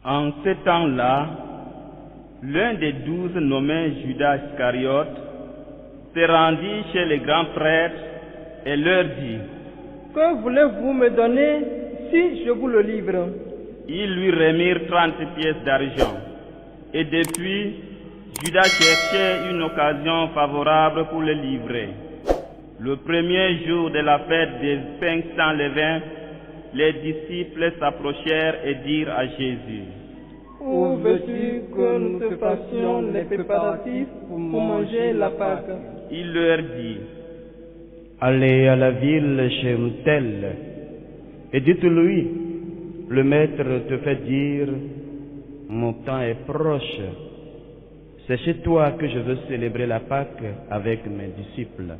En ce temps-là, l'un des 12 nommé Judas Iscariote se rendit chez les grands prêtres et leur dit: Que voulez-vous me donner si je vous le livre? Ils lui remirent 30 pièces d'argent. Et depuis, Judas cherchait une occasion favorable pour le livrer. Le premier jour de la fête des pains sans levain, les disciples s'approchèrent et dirent à Jésus: Où veux-tu que nous te fassions les préparatifs pour manger la Pâque? Il leur dit: Allez à la ville chez un tel et dites-lui: le maître te fait dire, mon temps est proche. C'est chez toi que je veux célébrer la Pâque avec mes disciples.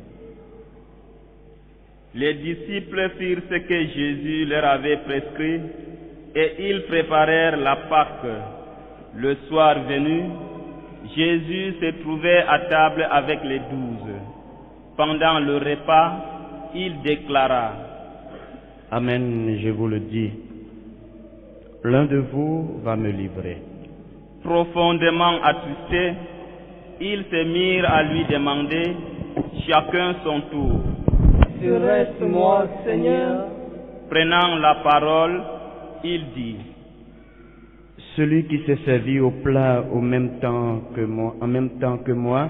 Les disciples firent ce que Jésus leur avait prescrit et ils préparèrent la Pâque. Le soir venu, Jésus se trouvait à table avec les 12. Pendant le repas, il déclara: Amen, je vous le dis, l'un de vous va me livrer. Profondément attristés, ils se mirent à lui demander, chacun son tour: Serait-ce moi, Seigneur? Prenant la parole, il dit: Celui qui s'est servi au plat en même temps que moi,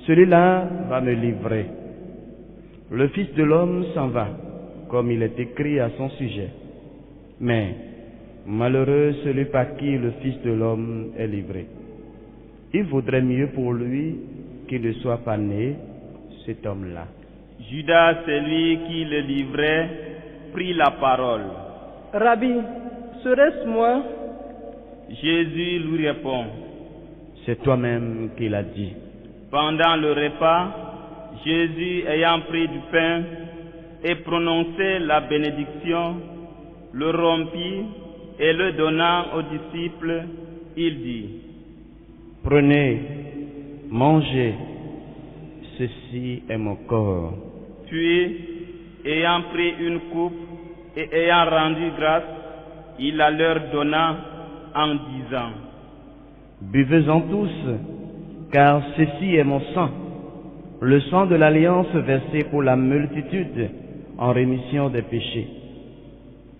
celui-là va me livrer. Le Fils de l'homme s'en va, comme il est écrit à son sujet. Mais malheureux celui par qui le Fils de l'homme est livré. Il vaudrait mieux pour lui qu'il ne soit pas né, cet homme-là. Judas, celui qui le livrait, prit la parole. Rabbi, serait-ce moi? Jésus lui répond: C'est toi-même qui l'as dit. Pendant le repas, Jésus, ayant pris du pain et prononcé la bénédiction, le rompit et le donnant aux disciples, il dit: Prenez, mangez, ceci est mon corps. Puis, ayant pris une coupe et ayant rendu grâce, il la leur donna en disant: Buvez-en tous, car ceci est mon sang, le sang de l'alliance versé pour la multitude en rémission des péchés.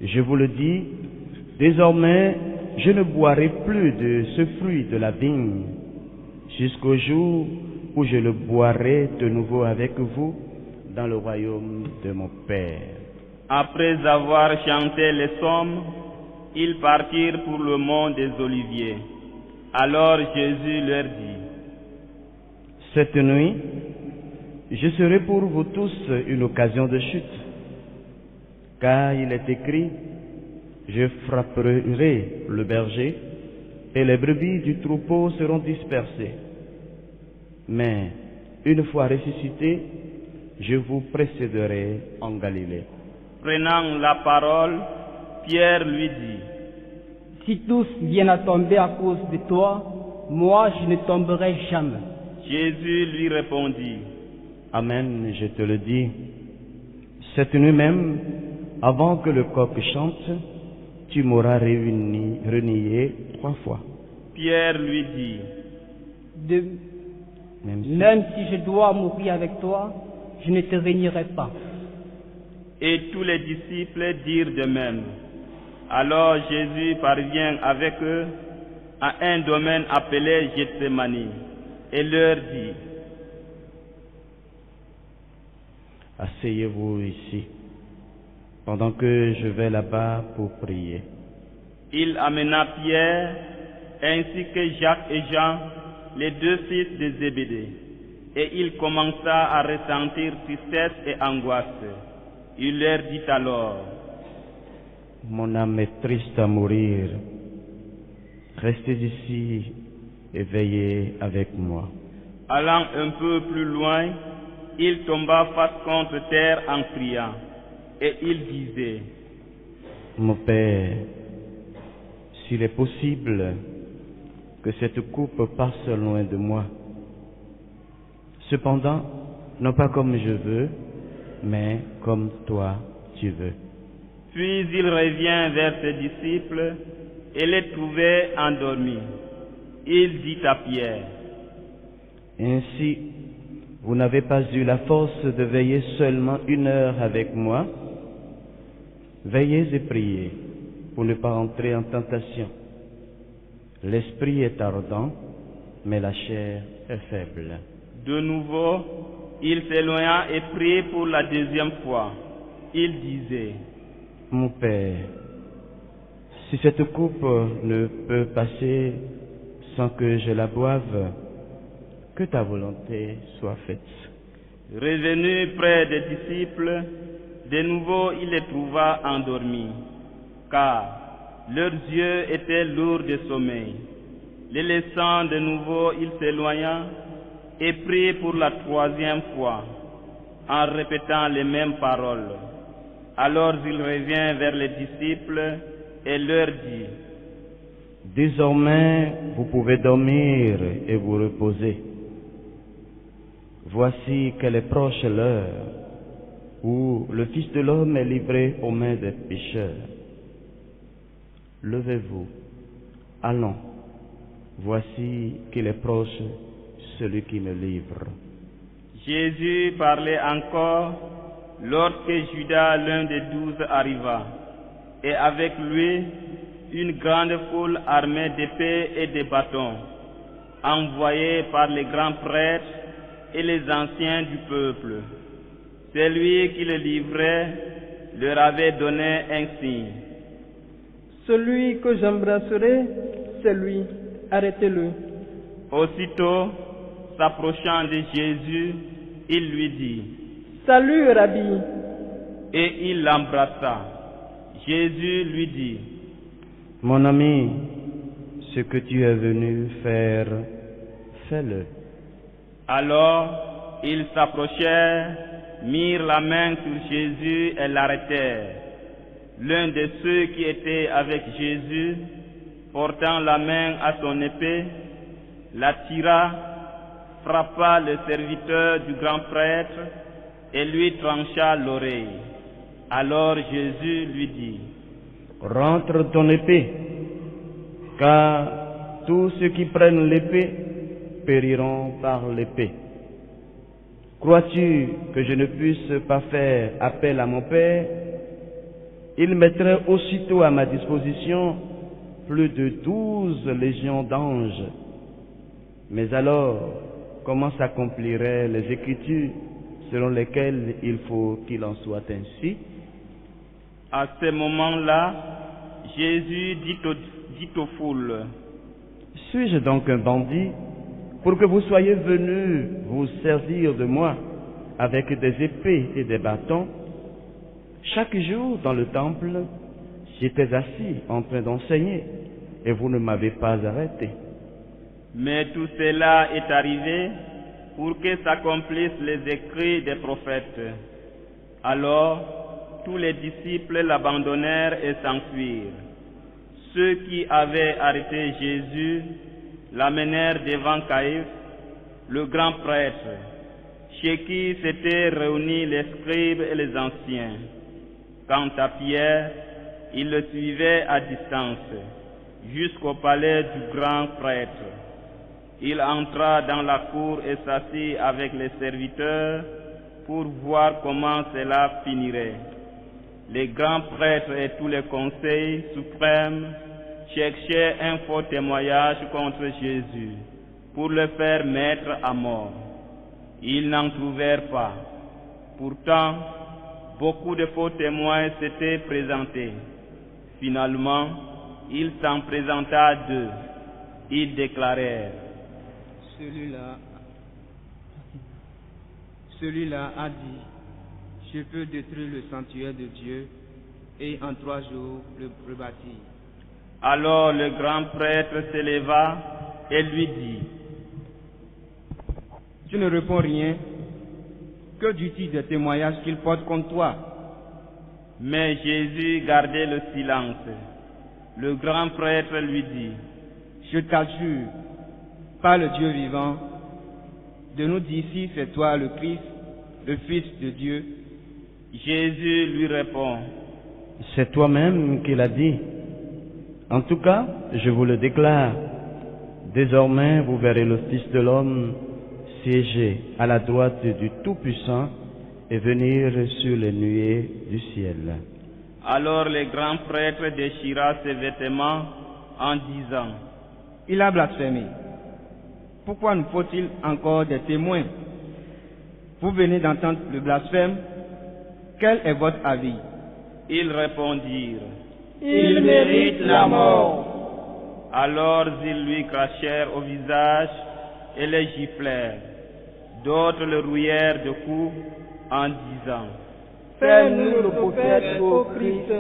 Je vous le dis, désormais, je ne boirai plus de ce fruit de la vigne, jusqu'au jour où je le boirai de nouveau avec vous dans le royaume de mon Père. Après avoir chanté les psaumes, ils partirent pour le mont des Oliviers. Alors Jésus leur dit: Cette nuit, je serai pour vous tous une occasion de chute, car il est écrit: je frapperai le berger, et les brebis du troupeau seront dispersées. Mais une fois ressuscité, je vous précéderai en Galilée. Prenant la parole, Pierre lui dit: Si tous viennent à tomber à cause de toi, moi je ne tomberai jamais. Jésus lui répondit: Amen, je te le dis, cette nuit même, avant que le coq chante, tu m'auras renié 3 fois. Pierre lui dit: Même si je dois mourir avec toi, je ne te renierai pas. Et tous les disciples dirent de même. Alors Jésus parvient avec eux à un domaine appelé Gethsémani et leur dit: Asseyez-vous ici, pendant que je vais là-bas pour prier. Il amena Pierre, ainsi que Jacques et Jean, les 2 fils de Zébédée, et il commença à ressentir tristesse et angoisse. Il leur dit alors: Mon âme est triste à mourir. Restez ici et veillez avec moi. Allant un peu plus loin, il tomba face contre terre en priant, et il disait: Mon Père, s'il est possible que cette coupe passe loin de moi. Cependant, non pas comme je veux, mais comme toi tu veux. Puis il revient vers ses disciples et les trouvait endormis. Il dit à Pierre: Ainsi, vous n'avez pas eu la force de veiller seulement 1 heure avec moi? Veillez et priez pour ne pas entrer en tentation. L'esprit est ardent, mais la chair est faible. De nouveau, il s'éloigna et prit pour la 2e fois. Il disait: Mon Père, si cette coupe ne peut passer sans que je la boive, que ta volonté soit faite. Revenu près des disciples, de nouveau il les trouva endormis, car leurs yeux étaient lourds de sommeil. Les laissant de nouveau, il s'éloigna et prit pour la 3e fois, en répétant les mêmes paroles. Alors il revient vers les disciples et leur dit: Désormais, vous pouvez dormir et vous reposer. Voici qu'elle est proche l'heure où le Fils de l'homme est livré aux mains des pécheurs. Levez-vous, allons. Voici qu'il est proche celui qui me livre. Jésus parlait encore lorsque Judas, l'un des 12, arriva, et avec lui une grande foule armée d'épées et de bâtons, envoyée par les grands prêtres et les anciens du peuple. Celui qui le livrait leur avait donné un signe: Celui que j'embrasserai, c'est lui, arrêtez-le. Aussitôt, s'approchant de Jésus, il lui dit: Salut, Rabbi. Et il l'embrassa. Jésus lui dit: Mon ami, ce que tu es venu faire, fais-le. Alors, ils s'approchèrent, mirent la main sur Jésus et l'arrêtèrent. L'un de ceux qui étaient avec Jésus, portant la main à son épée, la tira, frappa le serviteur du grand prêtre et lui trancha l'oreille. Alors Jésus lui dit: Rentre ton épée, car tous ceux qui prennent l'épée périront par l'épée. Crois-tu que je ne puisse pas faire appel à mon Père? Il mettrait aussitôt à ma disposition plus de 12 légions d'anges. Mais alors, comment s'accompliraient les Écritures selon lesquels il faut qu'il en soit ainsi. À ce moment-là, Jésus dit aux foules, « Suis-je donc un bandit pour que vous soyez venus vous servir de moi avec des épées et des bâtons? Chaque jour dans le temple, j'étais assis en train d'enseigner et vous ne m'avez pas arrêté. » Mais tout cela est arrivé pour que s'accomplissent les écrits des prophètes. Alors, tous les disciples l'abandonnèrent et s'enfuirent. Ceux qui avaient arrêté Jésus l'amenèrent devant Caïphe, le grand prêtre, chez qui s'étaient réunis les scribes et les anciens. Quant à Pierre, il le suivait à distance, jusqu'au palais du grand prêtre. Il entra dans la cour et s'assit avec les serviteurs pour voir comment cela finirait. Les grands prêtres et tous les conseils suprêmes cherchaient un faux témoignage contre Jésus pour le faire mettre à mort. Ils n'en trouvèrent pas. Pourtant, beaucoup de faux témoins s'étaient présentés. Finalement, il s'en présenta 2. Ils déclarèrent, Celui-là a dit, je peux détruire le sanctuaire de Dieu et en 3 jours le rebâtir. Alors le grand prêtre s'éleva et lui dit, tu ne réponds rien. Que dis-tu des témoignages qu'il porte contre toi? Mais Jésus gardait le silence. Le grand prêtre lui dit, je t'assure, par le Dieu vivant, de nous dire si c'est toi le Christ, le Fils de Dieu. Jésus lui répond, c'est toi-même qui l'as dit. En tout cas, je vous le déclare, désormais vous verrez le Fils de l'homme siéger à la droite du Tout-Puissant et venir sur les nuées du ciel. Alors le grand prêtre déchira ses vêtements en disant, il a blasphémé. Pourquoi nous faut-il encore des témoins? Vous venez d'entendre le blasphème. Quel est votre avis? Ils répondirent, il mérite la mort. Alors ils lui crachèrent au visage et le giflèrent. D'autres le rouillèrent de coups en disant, fais-nous le prophète au Christ.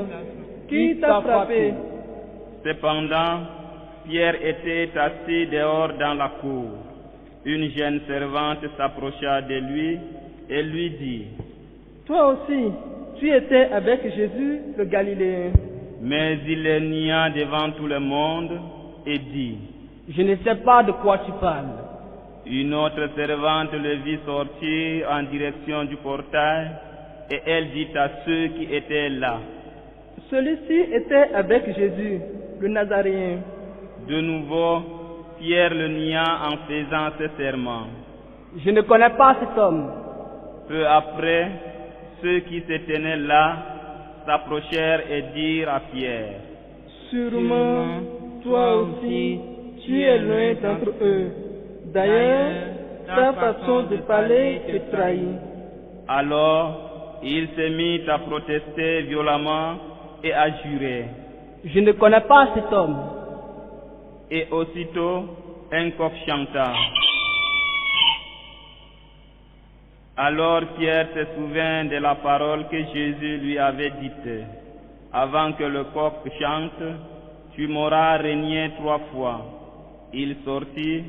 Qui t'a frappé? Cependant, Pierre était assis dehors dans la cour. Une jeune servante s'approcha de lui et lui dit, toi aussi, tu étais avec Jésus le Galiléen. Mais il le nia devant tout le monde et dit, je ne sais pas de quoi tu parles. Une autre servante le vit sortir en direction du portail et elle dit à ceux qui étaient là, celui-ci était avec Jésus, le Nazaréen. De nouveau, Pierre le nia en faisant ce serment. Je ne connais pas cet homme. Peu après, ceux qui se tenaient là s'approchèrent et dirent à Pierre, sûrement, toi aussi, tu es loin d'entre eux. D'ailleurs, ta façon de parler te trahit. Alors, il se mit à protester violemment et à jurer. Je ne connais pas cet homme. Et aussitôt, un coq chanta. Alors Pierre se souvint de la parole que Jésus lui avait dite. Avant que le coq chante, tu m'auras renié 3 fois. Il sortit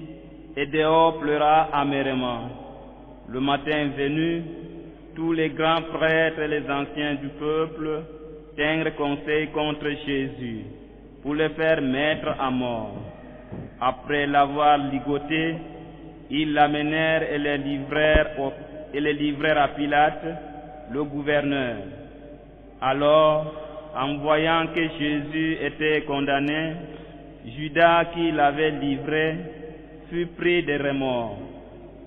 et dehors pleura amèrement. Le matin venu, tous les grands prêtres et les anciens du peuple tinrent conseil contre Jésus pour le faire mettre à mort. Après l'avoir ligoté, ils l'amenèrent et le livrèrent à Pilate, le gouverneur. Alors, en voyant que Jésus était condamné, Judas qui l'avait livré fut pris de remords.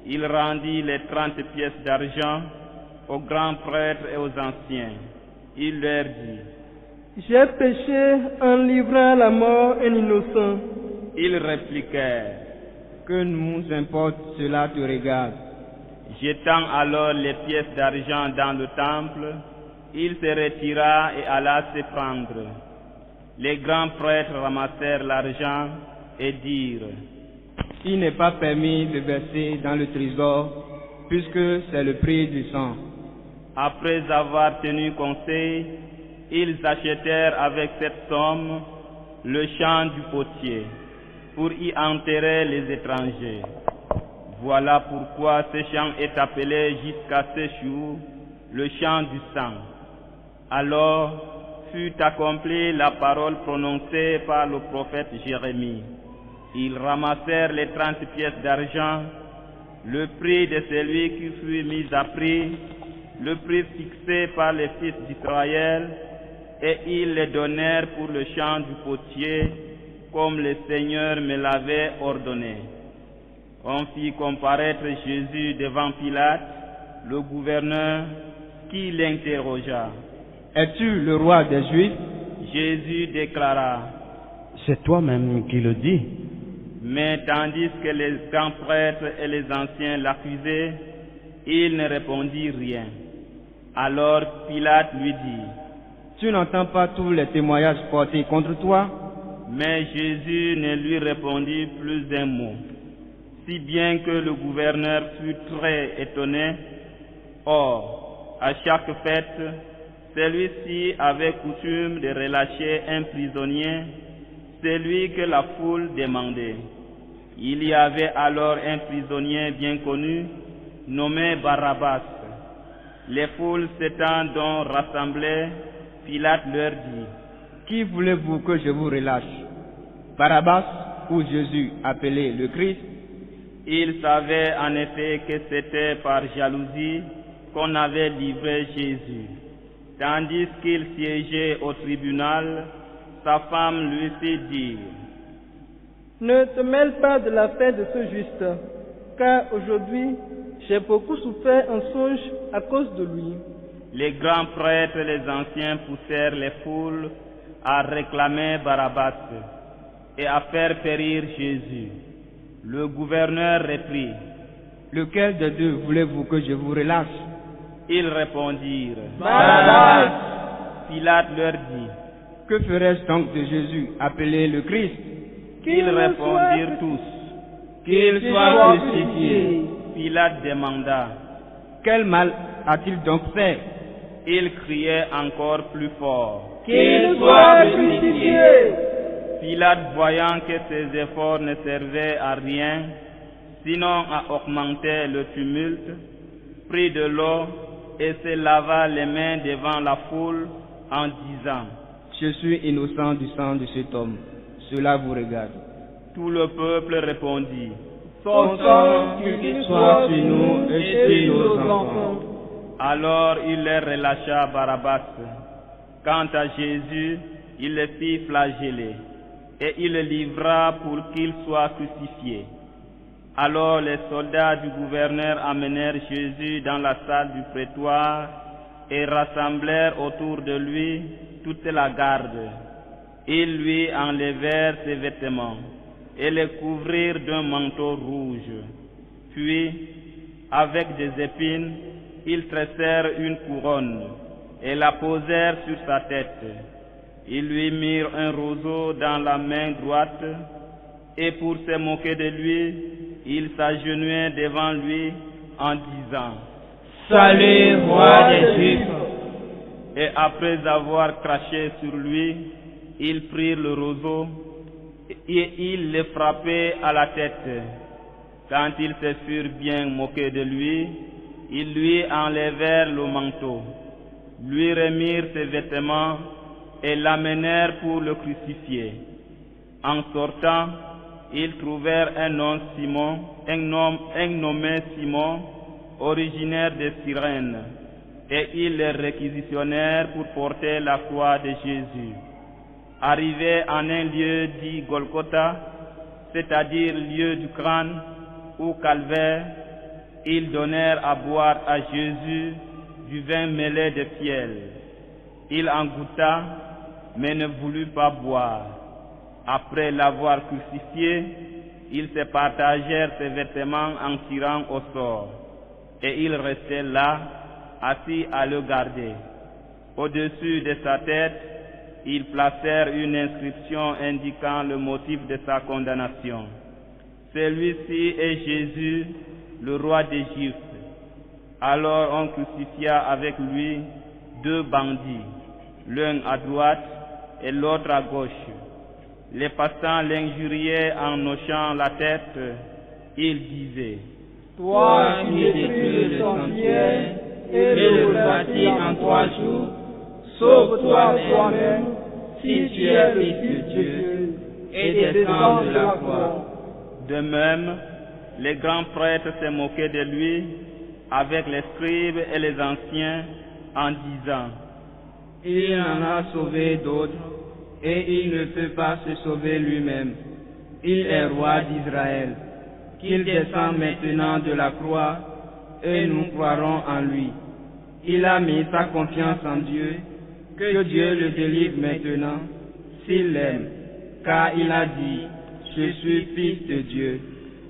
Il rendit les 30 pièces d'argent aux grands prêtres et aux anciens. Il leur dit, j'ai péché en livrant à la mort un innocent. Ils répliquèrent, que nous importe, cela te regarde. Jetant alors les pièces d'argent dans le temple, il se retira et alla se prendre. Les grands prêtres ramassèrent l'argent et dirent: Il n'est pas permis de verser dans le trésor, puisque c'est le prix du sang. Après avoir tenu conseil, ils achetèrent avec cette somme le champ du potier, pour y enterrer les étrangers. Voilà pourquoi ce champ est appelé jusqu'à ce jour le champ du sang. Alors fut accomplie la parole prononcée par le prophète Jérémie. Ils ramassèrent les 30 pièces d'argent, le prix de celui qui fut mis à prix, le prix fixé par les fils d'Israël, et ils les donnèrent pour le champ du potier, comme le Seigneur me l'avait ordonné. On fit comparaître Jésus devant Pilate, le gouverneur, qui l'interrogea. Es-tu le roi des Juifs? Jésus déclara: C'est toi-même qui le dis. Mais tandis que les grands prêtres et les anciens l'accusaient, il ne répondit rien. Alors Pilate lui dit: Tu n'entends pas tous les témoignages portés contre toi? Mais Jésus ne lui répondit plus d'un mot, si bien que le gouverneur fut très étonné. Or, à chaque fête, celui-ci avait coutume de relâcher un prisonnier, celui que la foule demandait. Il y avait alors un prisonnier bien connu, nommé Barabbas. Les foules s'étant donc rassemblées, Pilate leur dit: Qui voulez-vous que je vous relâche? Barabbas ou Jésus, appelé le Christ? Il savait en effet que c'était par jalousie qu'on avait livré Jésus. Tandis qu'il siégeait au tribunal, sa femme lui fit dire: Ne te mêle pas de l'affaire de ce juste, car aujourd'hui j'ai beaucoup souffert en songe à cause de lui. Les grands prêtres et les anciens poussèrent les foules à réclamer Barabbas et à faire périr Jésus. Le gouverneur reprit: Lequel des deux voulez-vous que je vous relâche? Ils répondirent: Barabbas. Pilate leur dit: Que ferais-je donc de Jésus, appelé le Christ? Ils répondirent tous: Qu'il soit crucifié. Pilate demanda: Quel mal a-t-il donc fait? Il criait encore plus fort: Qu'il soit crucifié. Pilate, voyant que ses efforts ne servaient à rien, sinon à augmenter le tumulte, prit de l'eau et se lava les mains devant la foule en disant: Je suis innocent du sang de cet homme. Cela vous regarde. Tout le peuple répondit: Son sang qu'il soit sur nous et sur nos enfants. Alors il leur relâcha Barabbas. Quant à Jésus, il le fit flageller, et il le livra pour qu'il soit crucifié. Alors les soldats du gouverneur amenèrent Jésus dans la salle du prétoire et rassemblèrent autour de lui toute la garde. Ils lui enlevèrent ses vêtements et le couvrirent d'un manteau rouge. Puis, avec des épines, ils tressèrent une couronne et la posèrent sur sa tête. Ils lui mirent un roseau dans la main droite, et pour se moquer de lui, ils s'agenouillaient devant lui en disant: Salut, roi des Juifs. Et après avoir craché sur lui, ils prirent le roseau et ils le frappaient à la tête. Quand ils se furent bien moqués de lui, ils lui enlevèrent le manteau, lui remirent ses vêtements et l'amenèrent pour le crucifier. En sortant, ils trouvèrent un homme nommé Simon, originaire de Cyrène, et ils le réquisitionnèrent pour porter la croix de Jésus. Arrivés en un lieu dit Golgotha, c'est-à-dire lieu du crâne ou calvaire, ils donnèrent à boire à Jésus du vin mêlé de fiel. Il en goûta, mais ne voulut pas boire. Après l'avoir crucifié, ils se partagèrent ses vêtements en tirant au sort. et il restait là, assis à le garder. Au-dessus de sa tête, ils placèrent une inscription indiquant le motif de sa condamnation. Celui-ci est Jésus, le roi d'Égypte. Alors on crucifia avec lui 2 bandits, l'un à droite et l'autre à gauche. Les passants l'injuriaient en hochant la tête. Ils disaient: Toi qui détruis le sanctuaire et le bâtis en 3 jours, sauve-toi toi-même, si tu es le Fils de Dieu, et descends de la croix. De même, les grands prêtres se moquaient de lui avec les scribes et les anciens en disant: Il en a sauvé d'autres, et il ne peut pas se sauver lui-même. Il est roi d'Israël. Qu'il descende maintenant de la croix, et nous croirons en lui. Il a mis sa confiance en Dieu, que Dieu le délivre maintenant, s'il l'aime, car il a dit: Je suis fils de Dieu.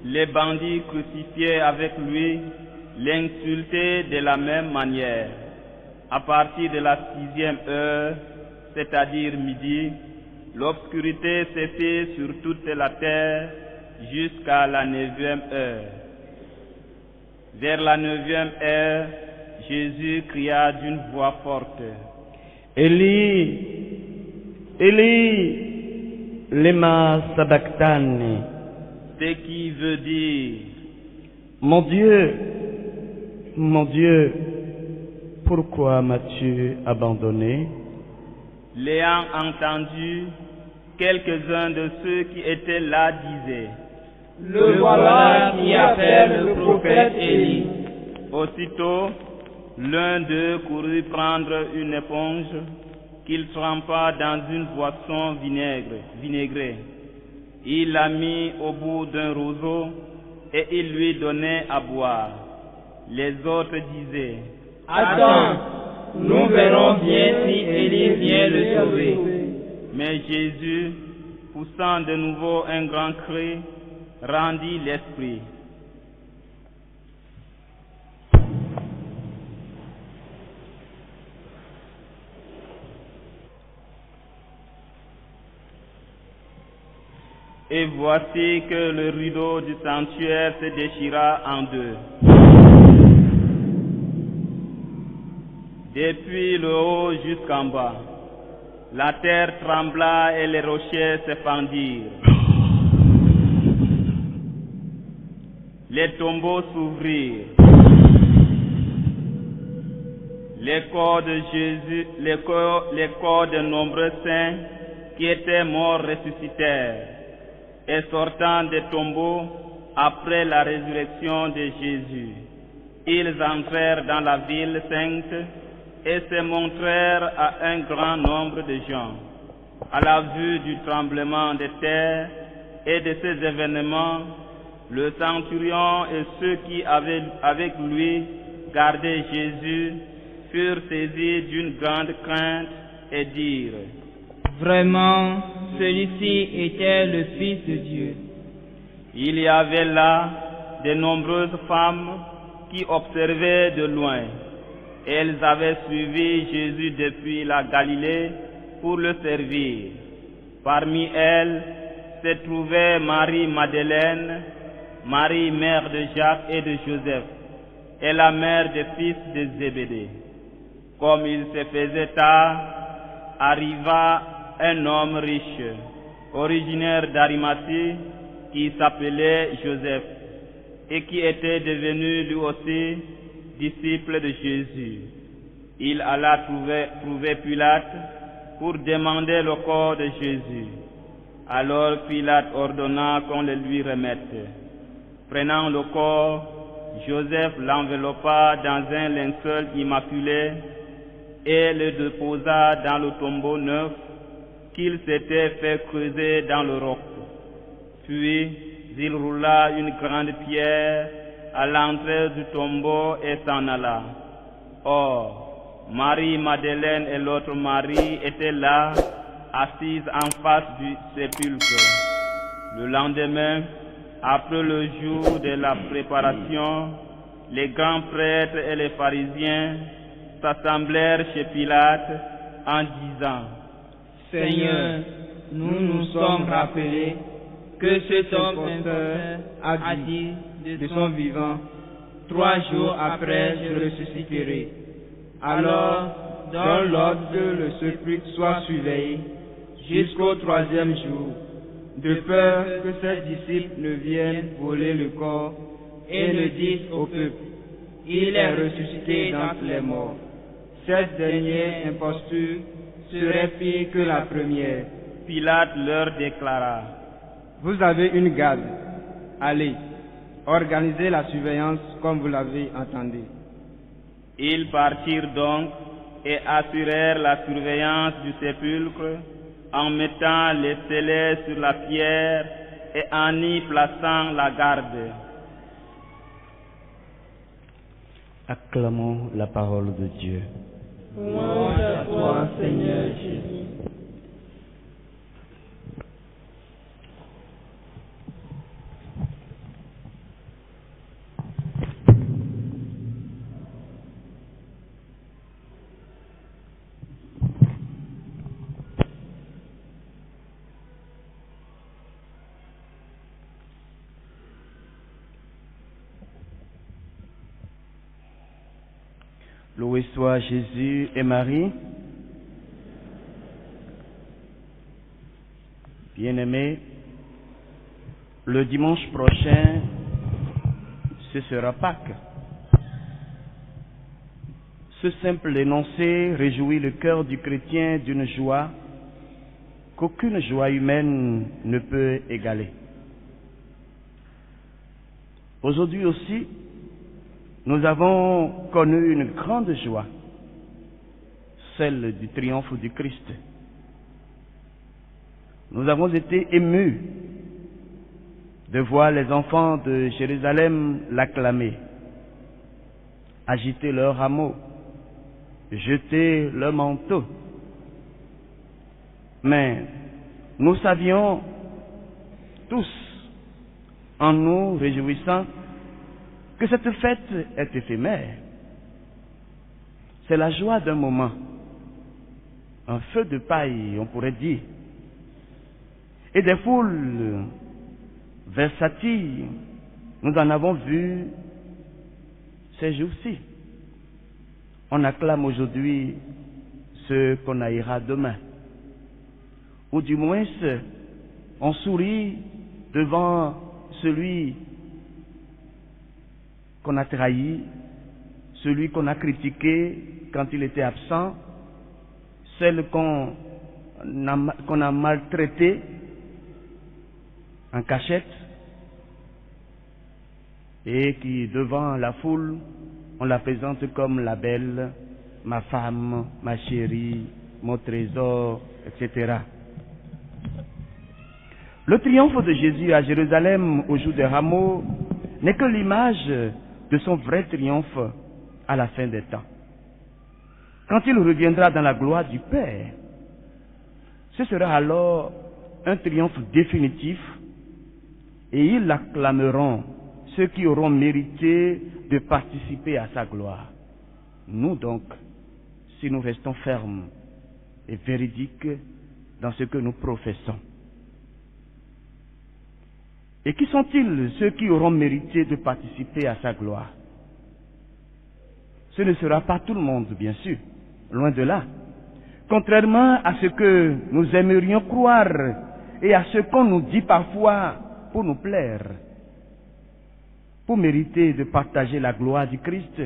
Les bandits crucifiés avec lui l'insultaient de la même manière. À partir de la 6e heure, c'est-à-dire midi, l'obscurité s'est faite sur toute la terre jusqu'à la 9e heure. Vers la 9e heure, Jésus cria d'une voix forte: Élie, Élie, lema sabachthani. Ce qui veut dire: Mon Dieu, pourquoi m'as-tu abandonné? L'ayant entendu, quelques-uns de ceux qui étaient là disaient: Le voilà qui appelle le prophète Élie. Aussitôt, l'un d'eux courut prendre une éponge qu'il trempa dans une boisson vinaigrée. Il la mit au bout d'un roseau et il lui donnait à boire. Les autres disaient: Attends, nous verrons bien si Élie vient le sauver. Mais Jésus, poussant de nouveau un grand cri, rendit l'esprit. Et voici que le rideau du sanctuaire se déchira en 2. Depuis le haut jusqu'en bas, la terre trembla et les rochers se fendirent. Les tombeaux s'ouvrirent. Les corps de Jésus, les corps de nombreux saints qui étaient morts ressuscitèrent. Et sortant des tombeaux après la résurrection de Jésus, ils entrèrent dans la ville sainte et se montrèrent à un grand nombre de gens. À la vue du tremblement de terre et de ces événements, le centurion et ceux qui avaient avec lui gardé Jésus furent saisis d'une grande crainte et dirent: Vraiment, celui-ci était le Fils de Dieu. Il y avait là de nombreuses femmes qui observaient de loin. Elles avaient suivi Jésus depuis la Galilée pour le servir. Parmi elles se trouvaient Marie-Madeleine, Marie mère de Jacques et de Joseph, et la mère des fils de Zébédée. Comme il se faisait tard, arriva un homme riche, originaire d'Arimathie, qui s'appelait Joseph, et qui était devenu lui aussi disciple de Jésus. Il alla trouver Pilate pour demander le corps de Jésus. Alors Pilate ordonna qu'on le lui remette. Prenant le corps, Joseph l'enveloppa dans un linceul immaculé et le déposa dans le tombeau neuf qu'il s'était fait creuser dans le roc. Puis il roula une grande pierre à l'entrée du tombeau et s'en alla. Or, Marie-Madeleine et l'autre Marie étaient là, assises en face du sépulcre. Le lendemain, après le jour de la préparation, les grands prêtres et les pharisiens s'assemblèrent chez Pilate en disant: Seigneur, nous nous sommes rappelés que cet homme imposteur a dit de son vivant, 3 jours après je ressusciterai. Alors, donne l'ordre que le sépulcre soit surveillé jusqu'au 3e jour, de peur que ses disciples ne viennent voler le corps et ne disent au peuple: il est ressuscité d'entre les morts. Cette dernière imposture serait pire que la première. Pilate leur déclara: Vous avez une garde. Allez, organisez la surveillance comme vous l'avez entendu. Ils partirent donc et assurèrent la surveillance du sépulcre en mettant les scellés sur la pierre et en y plaçant la garde. Acclamons la parole de Dieu. Louange à toi, Seigneur Jésus. Loué soit Jésus et Marie. Bien-aimés, le dimanche prochain, ce sera Pâques. Ce simple énoncé réjouit le cœur du chrétien d'une joie qu'aucune joie humaine ne peut égaler. Aujourd'hui aussi, nous avons connu une grande joie, celle du triomphe du Christ. Nous avons été émus de voir les enfants de Jérusalem l'acclamer, agiter leurs rameaux, jeter leurs manteaux. Mais nous savions tous, en nous réjouissant, que cette fête est éphémère. C'est la joie d'un moment, un feu de paille, on pourrait dire, et des foules versatiles. Nous en avons vu ces jours-ci. On acclame aujourd'hui ce qu'on haïra demain, ou du moins on sourit devant celui qu'on a trahi, celui qu'on a critiqué quand il était absent, celle qu'on a maltraité en cachette, et qui, devant la foule, on la présente comme la belle, ma femme, ma chérie, mon trésor, etc. Le triomphe de Jésus à Jérusalem au jour des rameaux n'est que l'image de son vrai triomphe à la fin des temps. Quand il reviendra dans la gloire du Père, ce sera alors un triomphe définitif et ils l'acclameront, ceux qui auront mérité de participer à sa gloire. Nous donc, si nous restons fermes et véridiques dans ce que nous professons. Et qui sont-ils ceux qui auront mérité de participer à sa gloire? Ce ne sera pas tout le monde, bien sûr, loin de là. Contrairement à ce que nous aimerions croire et à ce qu'on nous dit parfois pour nous plaire. Pour mériter de partager la gloire du Christ,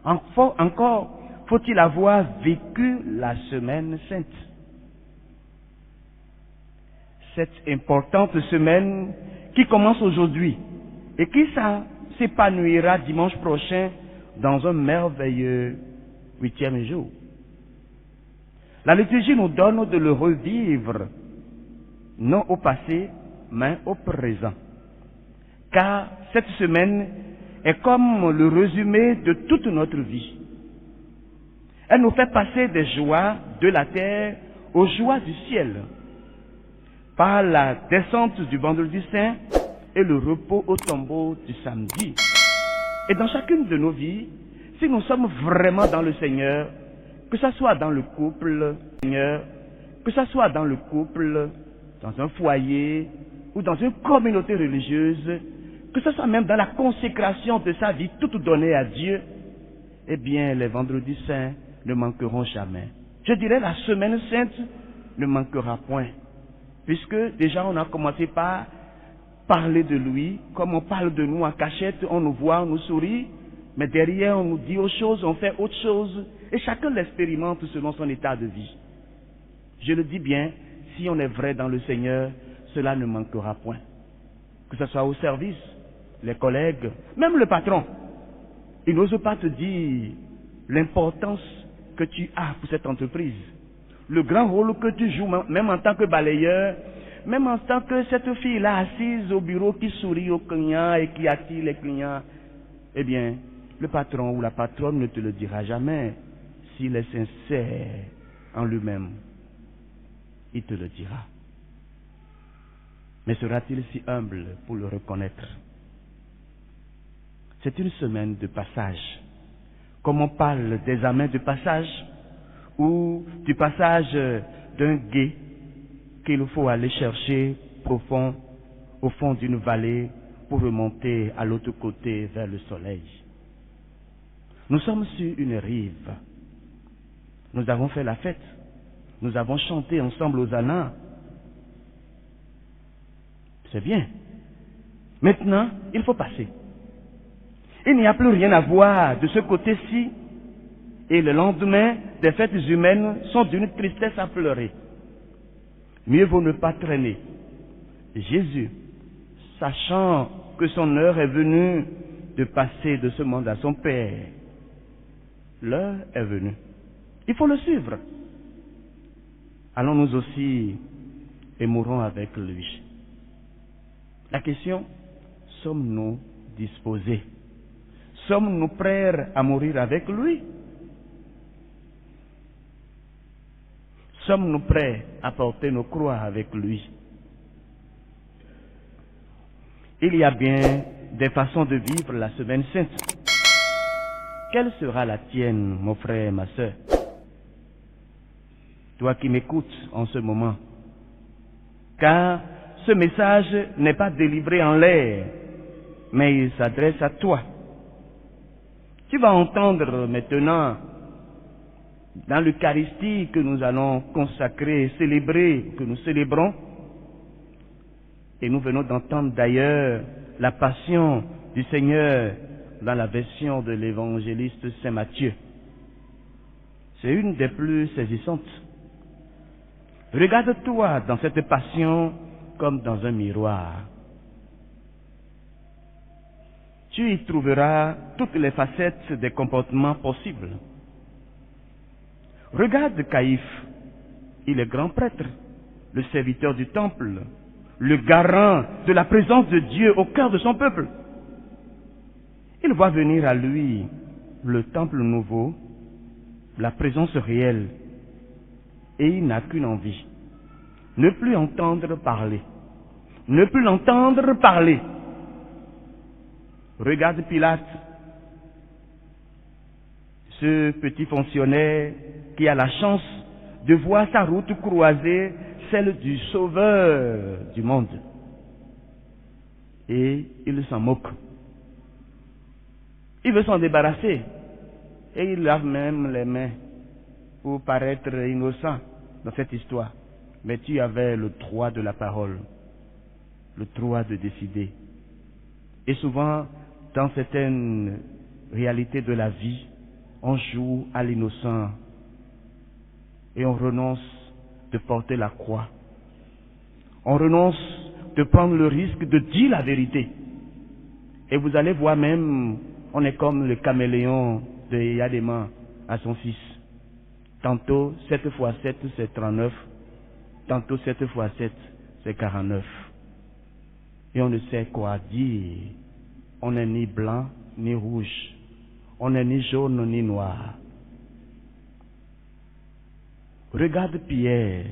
encore faut-il avoir vécu la semaine sainte. Cette importante semaine qui commence aujourd'hui et qui s'épanouira dimanche prochain dans un merveilleux 8e jour. La liturgie nous donne de le revivre, non au passé, mais au présent. Car cette semaine est comme le résumé de toute notre vie. Elle nous fait passer des joies de la terre aux joies du ciel, par la descente du vendredi saint et le repos au tombeau du samedi. Et dans chacune de nos vies, si nous sommes vraiment dans le Seigneur, que ce soit dans le couple, Seigneur, que ce soit dans le couple, dans un foyer ou dans une communauté religieuse, que ce soit même dans la consécration de sa vie toute donnée à Dieu, eh bien, les vendredis saints ne manqueront jamais. Je dirais la semaine sainte ne manquera point, puisque déjà on a commencé par parler de lui, comme on parle de nous en cachette, on nous voit, on nous sourit, mais derrière on nous dit autre chose, on fait autre chose, et chacun l'expérimente selon son état de vie. Je le dis bien, si on est vrai dans le Seigneur, cela ne manquera point. Que ce soit au service, les collègues, même le patron. Il n'ose pas te dire l'importance que tu as pour cette entreprise. Le grand rôle que tu joues, même en tant que balayeur, même en tant que cette fille-là assise au bureau qui sourit aux clients et qui attire les clients. Eh bien, le patron ou la patronne ne te le dira jamais. S'il est sincère en lui-même, il te le dira. Mais sera-t-il si humble pour le reconnaître? C'est une semaine de passage. Comme on parle d'examen de passage, ou du passage d'un gué qu'il faut aller chercher profond, au fond d'une vallée, pour remonter à l'autre côté vers le soleil. Nous sommes sur une rive. Nous avons fait la fête. Nous avons chanté ensemble Hosanna. C'est bien. Maintenant, il faut passer. Il n'y a plus rien à voir de ce côté-ci. Et le lendemain, des fêtes humaines sont d'une tristesse à pleurer. Mieux vaut ne pas traîner. Jésus, sachant que son heure est venue de passer de ce monde à son Père, l'heure est venue. Il faut le suivre. Allons-nous aussi et mourons avec lui. La question, sommes-nous disposés? Sommes-nous prêts à mourir avec lui? Sommes-nous prêts à porter nos croix avec lui? Il y a bien des façons de vivre la semaine sainte. Quelle sera la tienne, mon frère et ma sœur? Toi qui m'écoutes en ce moment. Car ce message n'est pas délivré en l'air, mais il s'adresse à toi. Tu vas entendre maintenant, dans l'Eucharistie que nous allons consacrer, célébrer, que nous célébrons, et nous venons d'entendre d'ailleurs la passion du Seigneur dans la version de l'évangéliste Saint Matthieu. C'est une des plus saisissantes. Regarde-toi dans cette passion comme dans un miroir. Tu y trouveras toutes les facettes des comportements possibles. Regarde Caïphe, il est grand prêtre, le serviteur du temple, le garant de la présence de Dieu au cœur de son peuple. Il voit venir à lui le temple nouveau, la présence réelle, et il n'a qu'une envie, ne plus entendre parler, ne plus l'entendre parler. Regarde Pilate, ce petit fonctionnaire qui a la chance de voir sa route croiser celle du Sauveur du monde. Et il s'en moque. Il veut s'en débarrasser. Et il lave même les mains pour paraître innocent dans cette histoire. Mais tu avais le droit de la parole, le droit de décider. Et souvent, dans certaines réalités de la vie, on joue à l'innocent et on renonce de porter la croix. On renonce de prendre le risque de dire la vérité. Et vous allez voir même, on est comme le caméléon de Yadéman à son fils. Tantôt 7 fois 7 c'est 39, tantôt 7 fois 7 c'est 49. Et on ne sait quoi dire. On n'est ni blanc ni rouge. On n'est ni jaune ni noir. Regarde Pierre,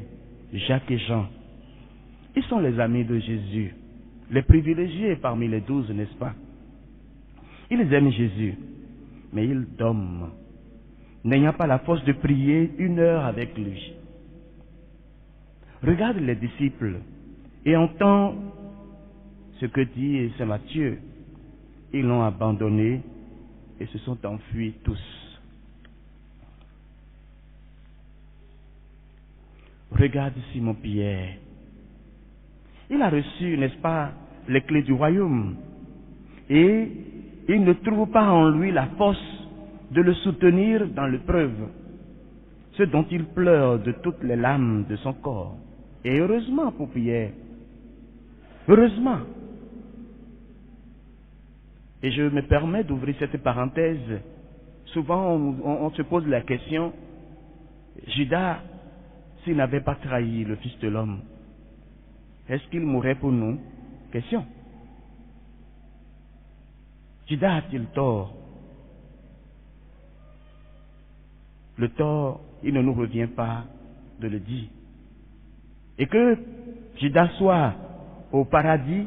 Jacques et Jean. Ils sont les amis de Jésus, les privilégiés parmi les 12, n'est-ce pas? Ils aiment Jésus, mais ils dorment, n'ayant pas la force de prier 1 heure avec lui. Regarde les disciples et entends ce que dit Saint Matthieu. Ils l'ont abandonné et se sont enfuis tous. Regarde Simon-Pierre. Il a reçu, n'est-ce pas, les clés du royaume. Et il ne trouve pas en lui la force de le soutenir dans l'épreuve, ce dont il pleure de toutes les larmes de son corps. Et heureusement pour Pierre. Heureusement. Et je me permets d'ouvrir cette parenthèse. Souvent, on se pose la question, Judas, s'il n'avait pas trahi le Fils de l'homme, est-ce qu'il mourrait pour nous? Question. Judas a-t-il tort? Le tort, il ne nous revient pas de le dire. Et que Judas soit au paradis,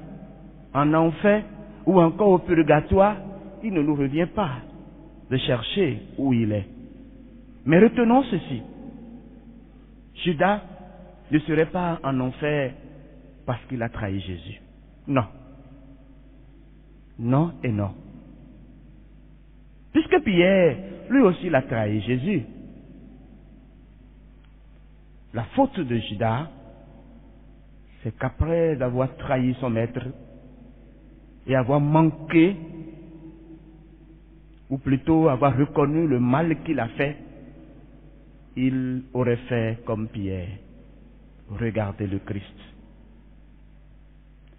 en enfer, ou encore au purgatoire, il ne nous revient pas de chercher où il est. Mais retenons ceci. Judas ne serait pas en enfer parce qu'il a trahi Jésus. Non. Non et non. Puisque Pierre, lui aussi, l'a trahi Jésus. La faute de Judas, c'est qu'après avoir trahi son maître et avoir manqué, ou plutôt avoir reconnu le mal qu'il a fait, il aurait fait comme Pierre. Regardez le Christ.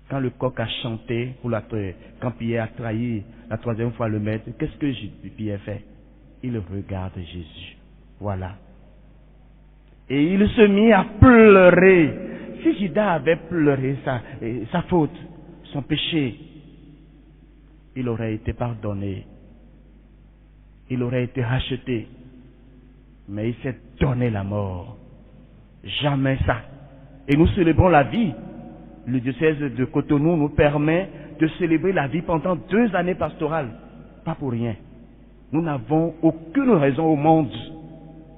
Quand le coq a chanté, quand Pierre a trahi la 3e fois le maître, qu'est-ce que Pierre fait? Il regarde Jésus. Voilà. Et il se mit à pleurer. Si Judas avait pleuré sa faute, son péché, il aurait été pardonné. Il aurait été racheté. Mais il s'est donné la mort. Jamais ça. Et nous célébrons la vie. Le diocèse de Cotonou nous permet de célébrer la vie pendant 2 années pastorales. Pas pour rien. Nous n'avons aucune raison au monde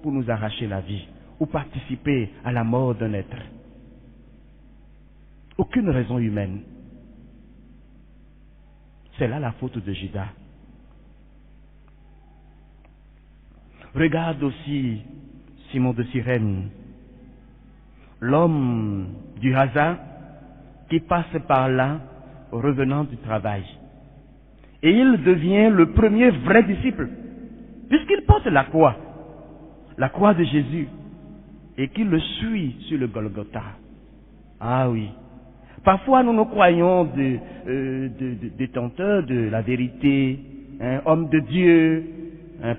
pour nous arracher la vie ou participer à la mort d'un être. Aucune raison humaine. C'est là la faute de Judas. Regarde aussi Simon de Cyrène, l'homme du hasard qui passe par là revenant du travail. Et il devient le premier vrai disciple, puisqu'il porte la croix de Jésus, et qu'il le suit sur le Golgotha. Ah oui. Parfois nous nous croyons détenteurs de la vérité, homme de Dieu,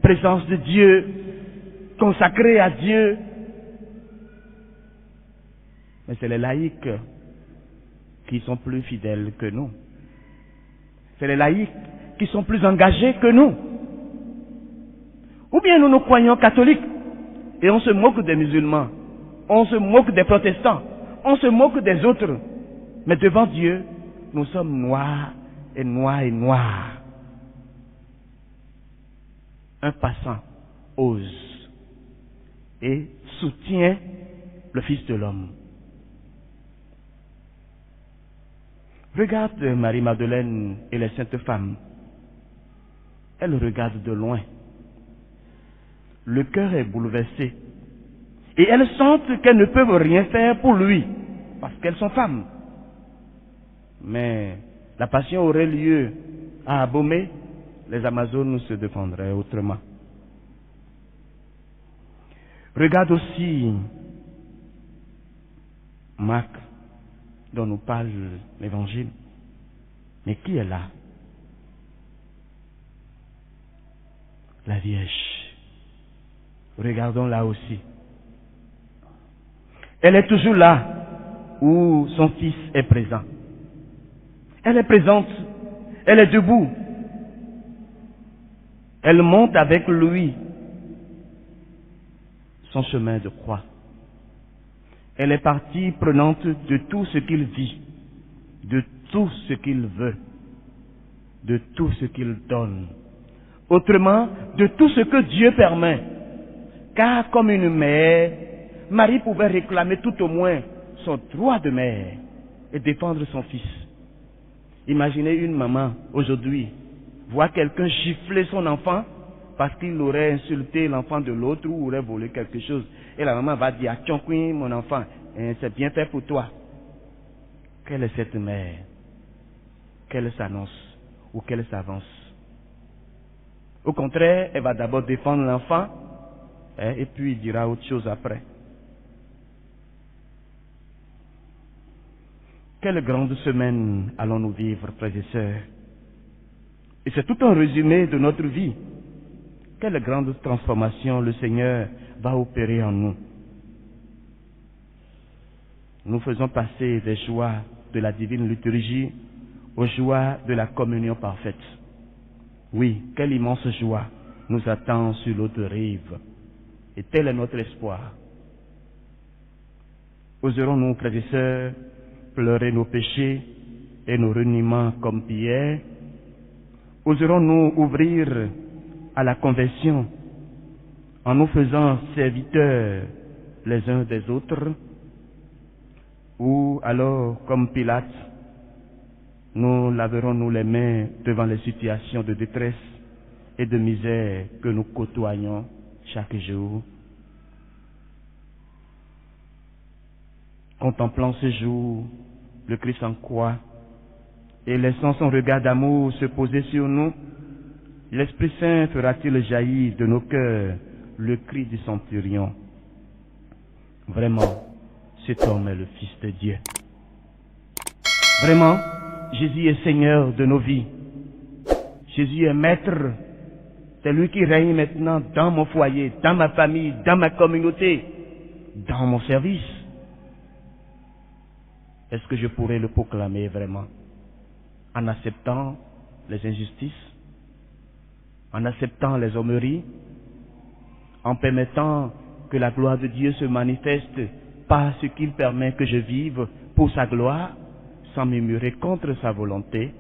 présence de Dieu, consacré à Dieu. Mais c'est les laïcs qui sont plus fidèles que nous. C'est les laïcs qui sont plus engagés que nous. Ou bien nous nous croyons catholiques et on se moque des musulmans, on se moque des protestants, on se moque des autres. Mais devant Dieu, nous sommes noirs et noirs et noirs. Un passant ose et soutient le Fils de l'homme. Regarde Marie-Madeleine et les saintes femmes. Elles regardent de loin. Le cœur est bouleversé. Et elles sentent qu'elles ne peuvent rien faire pour lui, parce qu'elles sont femmes. Mais la passion aurait lieu à Abomey, les Amazones se défendraient autrement. Regarde aussi Marc, dont nous parle l'Évangile. Mais qui est là? La Vierge. Regardons là aussi. Elle est toujours là où son fils est présent. Elle est présente, elle est debout. Elle monte avec lui son chemin de croix. Elle est partie prenante de tout ce qu'il vit, de tout ce qu'il veut. de tout ce qu'il donne. Autrement, de tout ce que Dieu permet. Car comme une mère, Marie pouvait réclamer tout au moins son droit de mère et défendre son fils. Imaginez une maman aujourd'hui voir quelqu'un gifler son enfant parce qu'il aurait insulté l'enfant de l'autre ou aurait volé quelque chose. Et la maman va dire, ah, tiens, mon enfant, c'est bien fait pour toi. Quelle est cette mère? Qu'elle s'annonce ou qu'elle s'avance? Au contraire, elle va d'abord défendre l'enfant et puis il dira autre chose après. Quelle grande semaine allons-nous vivre, frères et sœurs? Et c'est tout un résumé de notre vie. Quelle grande transformation le Seigneur va opérer en nous. Nous faisons passer des joies de la divine liturgie aux joies de la communion parfaite. Oui, quelle immense joie nous attend sur l'autre rive. Et tel est notre espoir. Oserons-nous, frères et sœurs, pleurer nos péchés et nos reniements comme Pierre? Oserons-nous ouvrir à la conversion en nous faisant serviteurs les uns des autres? Ou alors, comme Pilate, nous laverons-nous les mains devant les situations de détresse et de misère que nous côtoyons chaque jour? Contemplant ce jour, le Christ en croix, et laissant son regard d'amour se poser sur nous, l'Esprit Saint fera-t-il jaillir de nos cœurs le cri du centurion? Vraiment, cet homme est le Fils de Dieu. Vraiment, Jésus est Seigneur de nos vies. Jésus est Maître. C'est lui qui règne maintenant dans mon foyer, dans ma famille, dans ma communauté, dans mon service. Est-ce que je pourrais le proclamer vraiment? En acceptant les injustices, en acceptant les hommeries, en permettant que la gloire de Dieu se manifeste par ce qu'il permet que je vive pour sa gloire, sans murmurer contre sa volonté.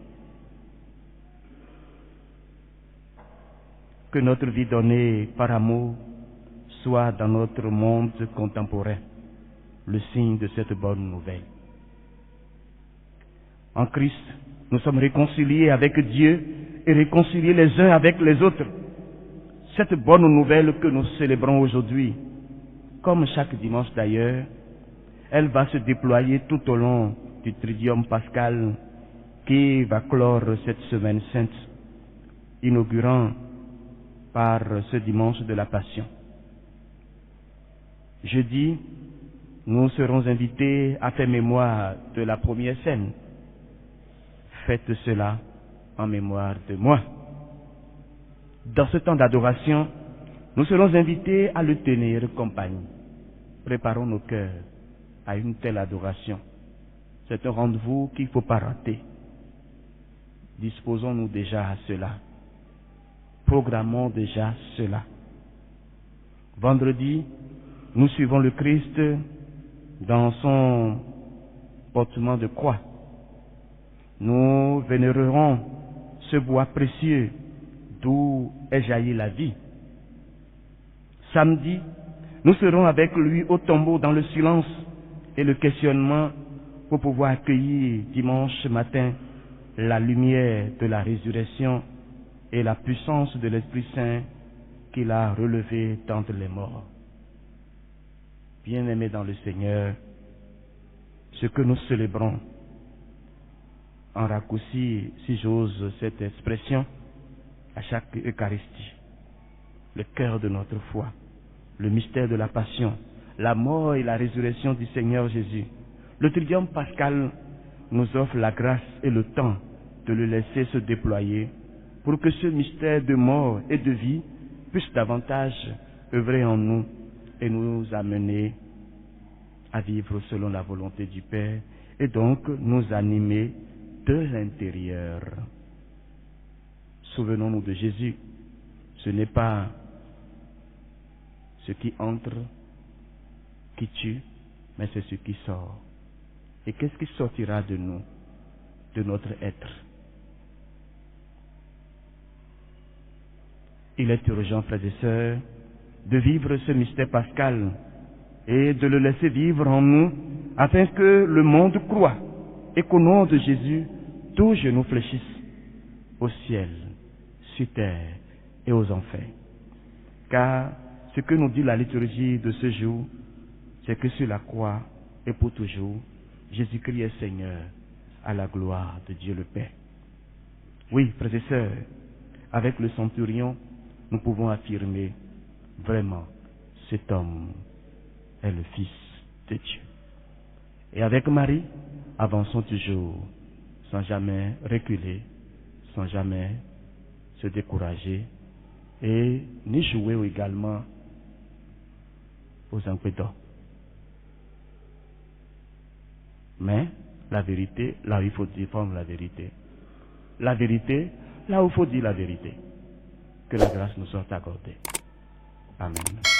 Que notre vie donnée par amour soit dans notre monde contemporain le signe de cette bonne nouvelle. En Christ, nous sommes réconciliés avec Dieu et réconciliés les uns avec les autres. Cette bonne nouvelle que nous célébrons aujourd'hui, comme chaque dimanche d'ailleurs, elle va se déployer tout au long du Triduum pascal qui va clore cette semaine sainte, inaugurant par ce dimanche de la Passion. Jeudi, nous serons invités à faire mémoire de la première scène. Faites cela en mémoire de moi. Dans ce temps d'adoration, nous serons invités à le tenir compagnie. Préparons nos cœurs à une telle adoration. C'est un rendez-vous qu'il ne faut pas rater. Disposons-nous déjà à cela. Programmons déjà cela. Vendredi, nous suivons le Christ dans son portement de croix. Nous vénérerons ce bois précieux d'où est jaillie la vie. Samedi, nous serons avec lui au tombeau dans le silence et le questionnement pour pouvoir accueillir dimanche matin la lumière de la résurrection et la puissance de l'Esprit Saint qu'il a relevé d'entre les morts. Bien-aimés dans le Seigneur, ce que nous célébrons, en raccourci, si j'ose cette expression, à chaque Eucharistie, le cœur de notre foi, le mystère de la Passion, la mort et la résurrection du Seigneur Jésus. Le Triduum pascal nous offre la grâce et le temps de le laisser se déployer pour que ce mystère de mort et de vie puisse davantage œuvrer en nous et nous amener à vivre selon la volonté du Père et donc nous animer de l'intérieur. Souvenons-nous de Jésus. Ce n'est pas ce qui entre qui tue, mais c'est ce qui sort. Et qu'est-ce qui sortira de nous, de notre être? Il est urgent, frères et sœurs, de vivre ce mystère pascal et de le laisser vivre en nous afin que le monde croie et qu'au nom de Jésus, tous genoux fléchissent au ciel, sur terre et aux enfers. Car ce que nous dit la liturgie de ce jour, c'est que sur la croix et pour toujours, Jésus-Christ est Seigneur à la gloire de Dieu le Père. Oui, frères et sœurs, avec le centurion, nous pouvons affirmer vraiment, cet homme est le Fils de Dieu. Et avec Marie, avançons toujours, sans jamais reculer, sans jamais se décourager, et ni jouer également aux impédants. Mais la vérité, là où il faut défendre la vérité. La vérité, là où il faut dire la vérité. Que la grâce nous soit accordée. Amen.